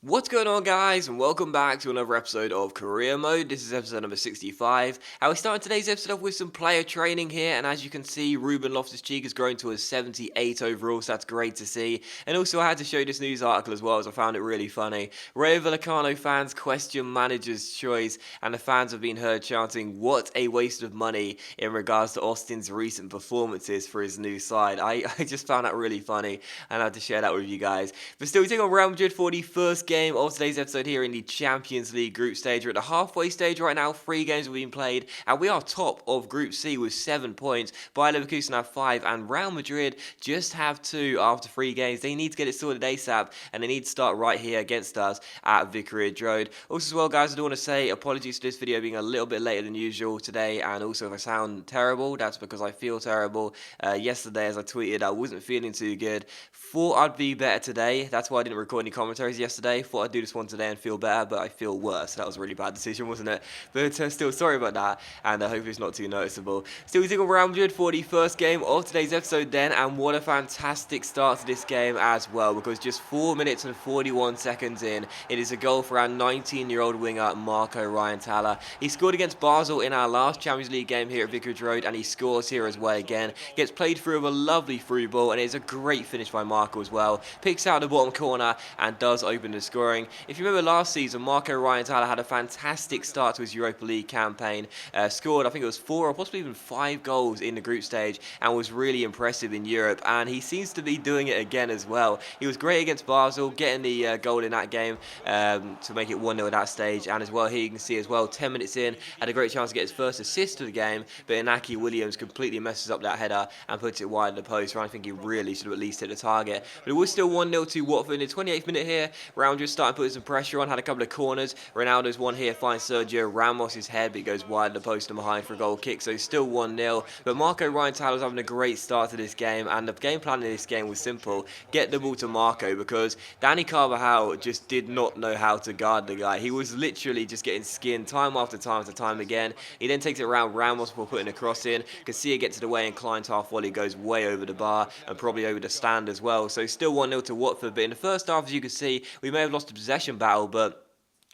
What's going on, guys, and welcome back to another episode of Career Mode. This is episode number 65. And we start today's episode off with some player training here, and as you can see, Ruben Loftus-Cheek has grown to a 78 overall, so that's great to see. And also, I had to show you this news article as well, as I found it really funny. Rayo Vallecano fans question manager's choice, and the fans have been heard chanting, "What a waste of money," in regards to Austin's recent performances for his new side. I just found that really funny, and I had to share that with you guys. But still, we take on Real Madrid for the first game of today's episode here in the Champions League group stage. We're at the halfway stage right now. 3 games have been played, and we are top of Group C with 7 points. Bayer Leverkusen have 5, and Real Madrid just have 2 after 3 games. They need to get it sorted ASAP, and they need to start right here against us at Vicarage Road. Also as well, guys, I do want to say apologies for this video being a little bit later than usual today, and also if I sound terrible, that's because I feel terrible. Yesterday, as I tweeted, I wasn't feeling too good. Thought I'd be better today. That's why I didn't record any commentaries yesterday. Thought I'd do this one today and feel better, but I feel worse. That was a really bad decision, wasn't it? But still, sorry about that, and I hope it's not too noticeable. Still, we take on Real Madrid for the first game of today's episode then, and what a fantastic start to this game as well, because just 4 minutes and 41 seconds in, it is a goal for our 19-year-old winger, Marco Ryan-Tala. He scored against Basel in our last Champions League game here at Vicarage Road, and he scores here as well again. Gets played through with a lovely through ball, and it's a great finish by Marco as well. Picks out the bottom corner and does open the scoring. If you remember last season, Marco Ryan-Tala had a fantastic start to his Europa League campaign. Scored, I think it was 4 or possibly even 5 goals in the group stage, and was really impressive in Europe, and he seems to be doing it again as well. He was great against Basel, getting the goal in that game to make it 1-0 at that stage, and as well here you can see as well, 10 minutes in, had a great chance to get his first assist of the game, but Inaki Williams completely messes up that header and puts it wide of the post, where I think he really should have at least hit the target. But it was still 1-0 to Watford in the 28th minute here. Round just started putting some pressure on, had a couple of corners. Ronaldo's one here, finds Sergio Ramos' head, but he goes wide of the post and behind for a goal kick, so still 1-0. But Marco Ryan-Tala was having a great start to this game, and the game plan in this game was simple. Get the ball to Marco, because Dani Carvajal just did not know how to guard the guy. He was literally just getting skinned time after time after time again. He then takes it around Ramos before putting a cross in. Casilla gets it away, and Klein's half volley goes way over the bar and probably over the stand as well. So still 1-0 to Watford, but in the first half, as you can see, we may have lost the possession battle, but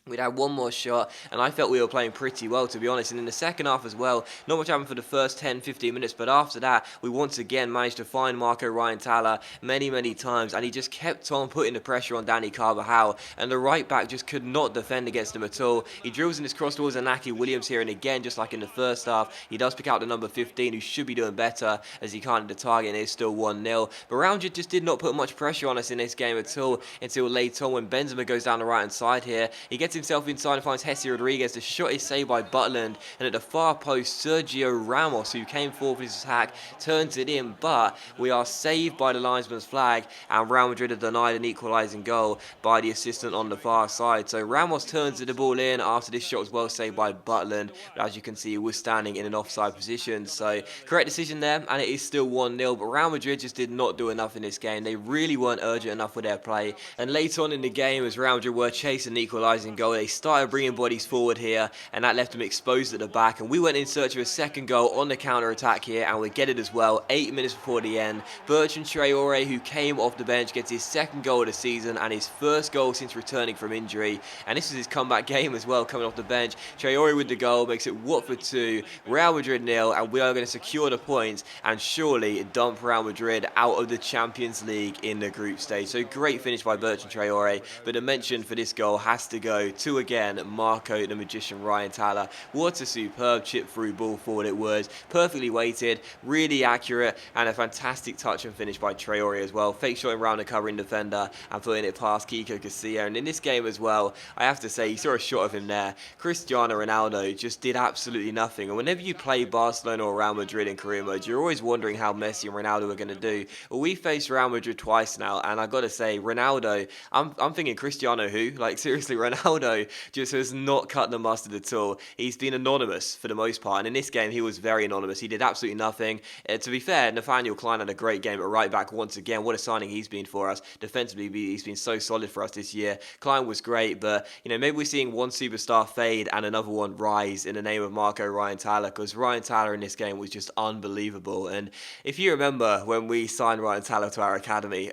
we'd had one more shot, and I felt we were playing pretty well, to be honest. And in the second half as well, not much happened for the first 10-15 minutes, but after that, we once again managed to find Marco Ryan-Tala many times, and he just kept on putting the pressure on Dani Carvajal, and the right back just could not defend against him at all. He drills in his cross towards Inaki Williams here, and again, just like in the first half, he does pick out the number 15, who should be doing better, as he can't hit the target, and it's still 1-0. But Real Madrid just did not put much pressure on us in this game at all, until later on when Benzema goes down the right-hand side here. He gets himself inside and finds Jesse Rodriguez. The shot is saved by Butland, and at the far post, Sergio Ramos, who came forward with his attack, turns it in, but we are saved by the linesman's flag, and Real Madrid are denied an equalising goal by the assistant on the far side. So Ramos turns the ball in after this shot was well saved by Butland, but as you can see, he was standing in an offside position. So correct decision there, and it is still 1-0, but Real Madrid just did not do enough in this game. They really weren't urgent enough with their play, and later on in the game, as Real Madrid were chasing the equalising goal, they started bringing bodies forward here, and that left them exposed at the back, and we went in search of a second goal on the counter-attack here, and we get it as well, 8 minutes before the end. Bertrand Traore, who came off the bench, gets his second goal of the season, and his first goal since returning from injury, and this is his comeback game as well, coming off the bench. Traore with the goal makes it Watford 2, Real Madrid 0, and we are going to secure the points, and surely dump Real Madrid out of the Champions League in the group stage. So great finish by Bertrand Traore, but the mention for this goal has to go to, again, Marco the Magician Ryan-Tala. What a superb chip through ball forward it was. Perfectly weighted, really accurate, and a fantastic touch and finish by Traore as well. Fake shot around the covering defender and putting it past Kiko Casilla. And in this game as well, I have to say, you saw a shot of him there. Cristiano Ronaldo just did absolutely nothing. And whenever you play Barcelona or Real Madrid in career mode, you're always wondering how Messi and Ronaldo are going to do. Well, we faced Real Madrid twice now, and I got to say, Ronaldo, I'm thinking Cristiano who? Like, seriously, Ronaldo Ronaldo just has not cut the mustard at all. He's been anonymous for the most part, and in this game he was very anonymous. He did absolutely nothing. To be fair, Nathaniel Klein had a great game at right back once again. What a signing he's been for us. Defensively, he's been so solid for us this year. Klein was great, but maybe we're seeing one superstar fade and another one rise in the name of Marco Ryan Tyler, because Ryan Tyler in this game was just unbelievable. And if you remember when we signed Ryan Tyler to our academy,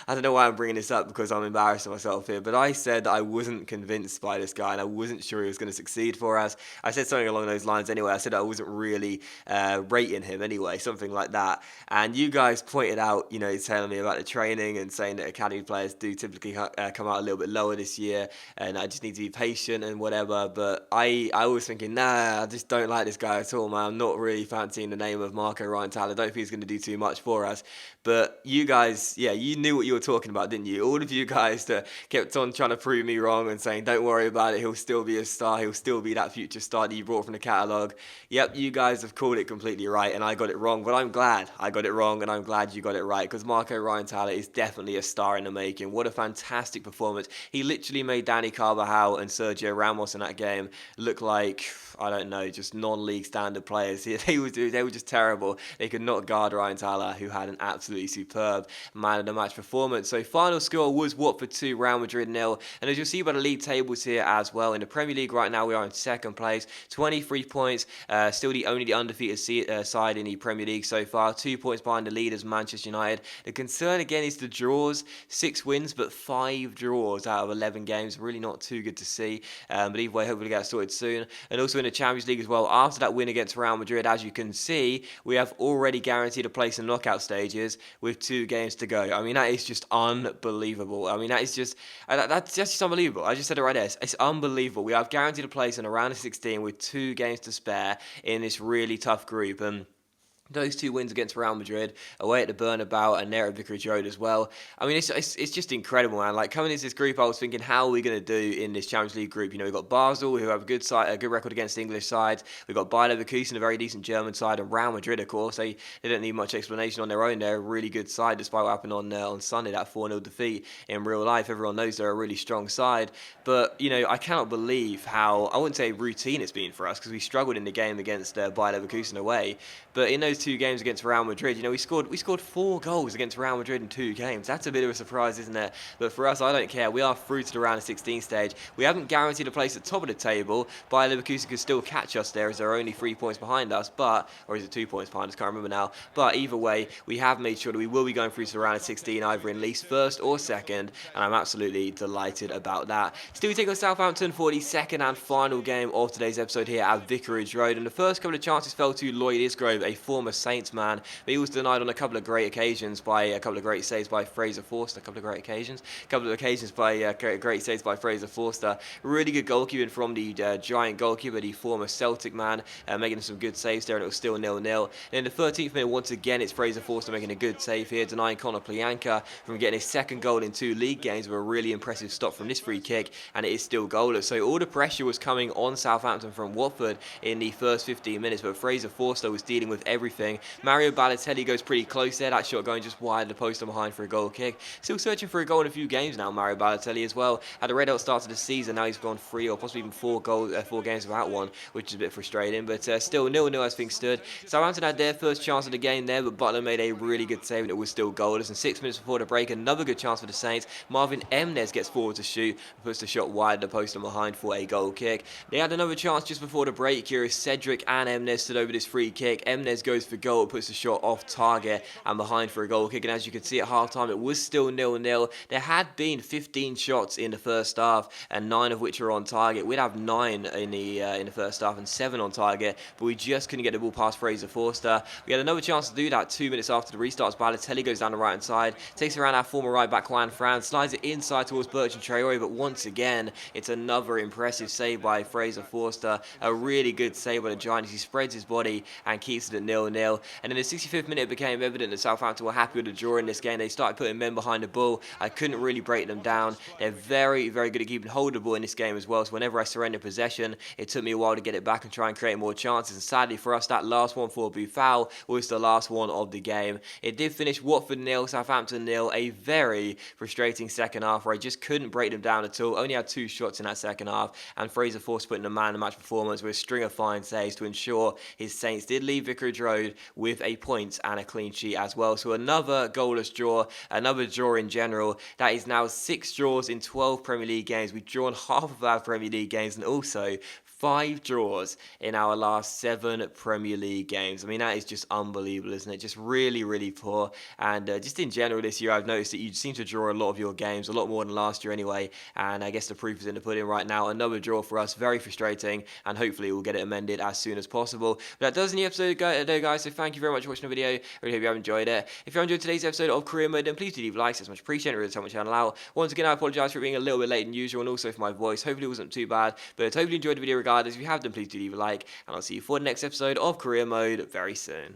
I don't know why I'm bringing this up because I'm embarrassed of myself here, but I said that I wasn't convinced by this guy and I wasn't sure he was going to succeed for us. I said something along those lines anyway. I said I wasn't really rating him anyway, something like that. And you guys pointed out, telling me about the training and saying that academy players do typically come out a little bit lower this year, and I just need to be patient and whatever. But I was thinking, nah, I just don't like this guy at all, man. I'm not really fancying the name of Marco Ryan Tyler. I don't think he's going to do too much for us. But you guys, you knew what you were talking about, didn't you? All of you guys that kept on trying to prove me wrong and saying, don't worry about it, he'll still be a star, he'll still be that future star that you brought from the catalogue. Yep, you guys have called it completely right, and I got it wrong. But I'm glad I got it wrong, and I'm glad you got it right, because Marco Ryan Tyler is definitely a star in the making. What a fantastic performance. He literally made Danny Carvajal and Sergio Ramos in that game look like, I don't know, just non-league standard players. They were just terrible. They could not guard Ryan Tyler, who had an absolutely superb man of the match performance. So final score was Watford 2, Real Madrid 0. And as you'll see by the league tables here as well, in the Premier League right now we are in second place, 23 points, still the only undefeated side in the Premier League so far, 2 points behind the leaders Manchester United. The concern again is the draws, 6 wins but 5 draws out of 11 games, really not too good to see, but either way hopefully get sorted soon. And also in the Champions League as well, after that win against Real Madrid, as you can see, we have already guaranteed a place in knockout stages with 2 games to go. I mean, that is just unbelievable. I mean, that's just unbelievable. I just said it right there. It's unbelievable. We have guaranteed a place in a round of 16 with 2 games to spare in this really tough group. And those 2 wins against Real Madrid, away at the Bernabeu and there at Vicarage Road as well. I mean, it's just incredible, man. Like, coming into this group, I was thinking, how are we going to do in this Champions League group? We've got Basel, who have a good record against the English sides. We've got Bayer Leverkusen, a very decent German side, and Real Madrid, of course. They don't need much explanation on their own. They're a really good side, despite what happened on Sunday, that 4-0 defeat in real life. Everyone knows they're a really strong side. But, I cannot believe how, I wouldn't say routine it's been for us, because we struggled in the game against Bayer Leverkusen away. But in those 2 games against Real Madrid, we scored 4 goals against Real Madrid in 2 games. That's a bit of a surprise, isn't it? But for us, I don't care. We are through to the round of 16 stage. We haven't guaranteed a place at the top of the table. Bayer Leverkusen could still catch us there, as they're only 3 points behind us, or is it 2 points behind us? Can't remember now. But either way, we have made sure that we will be going through to the round of 16, either in least first or second, and I'm absolutely delighted about that. Still, we take on Southampton for the second and final game of today's episode here at Vicarage Road, and the first couple of chances fell to Lloyd Isgrove, a former Saints man, but he was denied on a couple of great occasions by a couple of great saves by Fraser Forster. A couple of occasions by great saves by Fraser Forster. Really good goalkeeping from the giant goalkeeper, the former Celtic man, making some good saves there, and it was still 0-0. And in the 13th minute, once again, it's Fraser Forster making a good save here, denying Conor Plianka from getting his second goal in 2 league games with a really impressive stop from this free kick, and it is still goalless. So all the pressure was coming on Southampton from Watford in the first 15 minutes, but Fraser Forster was dealing with everything. Mario Balotelli goes pretty close there, that shot going just wide of the post and behind for a goal kick. Still searching for a goal in a few games now, Mario Balotelli as well. Had a red hot start to the season, now he's gone 3 or possibly even 4 games without one, which is a bit frustrating, but still 0-0 as things stood. Southampton had their first chance of the game there, but Butler made a really good save and it was still goalless. And 6 minutes before the break, another good chance for the Saints. Marvin Emnes gets forward to shoot, puts the shot wide of the post and behind for a goal kick. They had another chance just before the break here as Cedric and Emnes stood over this free kick. Emnes goes for goal, puts the shot off target and behind for a goal kick, and as you can see at half time it was still 0-0. There had been 15 shots in the first half and 9 of which were on target. We'd have 9 in the first half and 7 on target, but we just couldn't get the ball past Fraser Forster. We had another chance to do that 2 minutes after the restart. Balotelli goes down the right hand side, takes it around our former right back Juan Fran, slides it inside towards Bertrand Traore, but once again it's another impressive save by Fraser Forster. A really good save by the Giant as he spreads his body and keeps it at 0-0. 0-0. And in the 65th minute, it became evident that Southampton were happy with the draw in this game. They started putting men behind the ball. I couldn't really break them down. They're very, very good at keeping hold of the ball in this game as well. So whenever I surrendered possession, it took me a while to get it back and try and create more chances. And sadly for us, that last one for Buffal was the last one of the game. It did finish Watford 0, Southampton 0. A very frustrating second half where I just couldn't break them down at all. Only had 2 shots in that second half, and Fraser Force put in a man-of-the-match performance with a string of fine saves to ensure his Saints did leave Vicarage Road with a point and a clean sheet as well. So another goalless draw, another draw in general. That is now 6 draws in 12 Premier League games. We've drawn half of our Premier League games, and also 5 draws in our last 7 Premier League games. I mean, that is just unbelievable, isn't it? Just really, really poor. And just in general this year, I've noticed that you seem to draw a lot of your games, a lot more than last year anyway. And I guess the proof is in the pudding right now. Another draw for us, very frustrating. And hopefully we'll get it amended as soon as possible. But that does end the episode today, guys. So thank you very much for watching the video. I really hope you have enjoyed it. If you enjoyed today's episode of Career Mode, then please do leave likes. It's much appreciated. It really helps my channel out. Once again, I apologise for being a little bit late than usual, and also for my voice. Hopefully it wasn't too bad. But hopefully you enjoyed the video regardless. If you have, then please do leave a like. And I'll see you for the next episode of Career Mode very soon.